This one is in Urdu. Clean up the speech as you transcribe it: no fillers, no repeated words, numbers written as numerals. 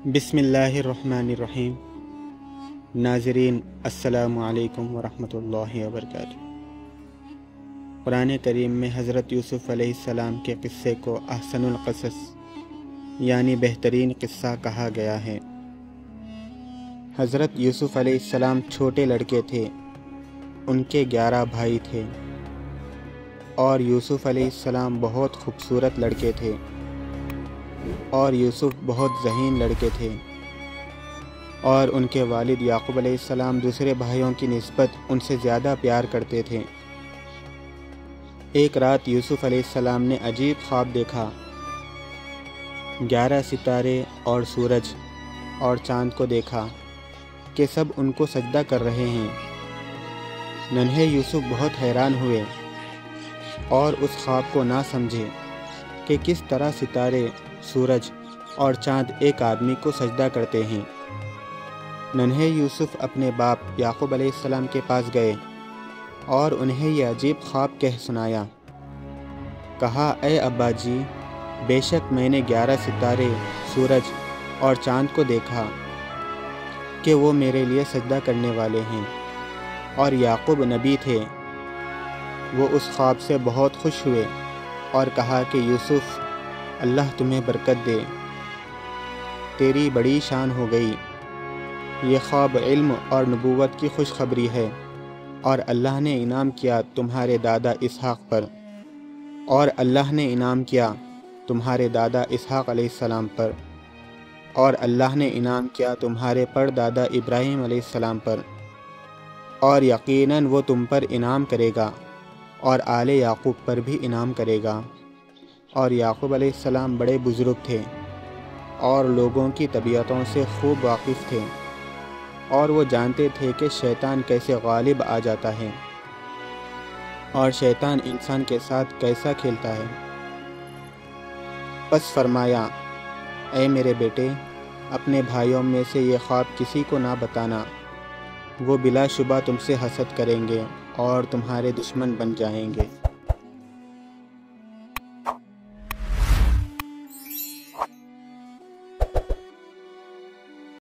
بسم اللہ الرحمن الرحیم۔ ناظرین السلام علیکم ورحمۃ اللہ وبرکاتہ۔ قرآن کریم میں حضرت یوسف علیہ السلام کے قصے کو احسن القصص یعنی بہترین قصہ کہا گیا ہے۔ حضرت یوسف علیہ السلام چھوٹے لڑکے تھے، ان کے 11 بھائی تھے، اور یوسف علیہ السلام بہت خوبصورت لڑکے تھے، اور یوسف بہت ذہین لڑکے تھے، اور ان کے والد یعقوب علیہ السلام دوسرے بھائیوں کی نسبت ان سے زیادہ پیار کرتے تھے۔ ایک رات یوسف علیہ السلام نے عجیب خواب دیکھا۔ 11 ستارے اور سورج اور چاند کو دیکھا کہ سب ان کو سجدہ کر رہے ہیں۔ ننھے یوسف بہت حیران ہوئے اور اس خواب کو نہ سمجھے کہ کس طرح ستارے، سورج اور چاند ایک آدمی کو سجدہ کرتے ہیں۔ ننھے یوسف اپنے باپ یعقوب علیہ السلام کے پاس گئے اور انہیں یہ عجیب خواب کہہ سنایا۔ کہا، اے ابا جی، بے شک میں نے 11 ستارے، سورج اور چاند کو دیکھا کہ وہ میرے لیے سجدہ کرنے والے ہیں، اور یعقوب نبی تھے۔ وہ اس خواب سے بہت خوش ہوئے اور کہا کہ یوسف، اللہ تمہیں برکت دے، تیری بڑی شان ہو گئی۔ یہ خواب علم اور نبوت کی خوشخبری ہے، اور اللہ نے انعام کیا تمہارے دادا اسحاق پر، اور اللہ نے انعام کیا تمہارے دادا اسحاق علیہ السلام پر، اور اللہ نے انعام کیا تمہارے پردادا ابراہیم علیہ السلام پر، اور یقیناً وہ تم پر انعام کرے گا اور آل یعقوب پر بھی انعام کرے گا۔ اور یعقوب علیہ السلام بڑے بزرگ تھے اور لوگوں کی طبیعتوں سے خوب واقف تھے، اور وہ جانتے تھے کہ شیطان کیسے غالب آ جاتا ہے اور شیطان انسان کے ساتھ کیسا کھیلتا ہے۔ پس فرمایا، اے میرے بیٹے، اپنے بھائیوں میں سے یہ خواب کسی کو نہ بتانا، وہ بلا شبہ تم سے حسد کریں گے اور تمہارے دشمن بن جائیں گے۔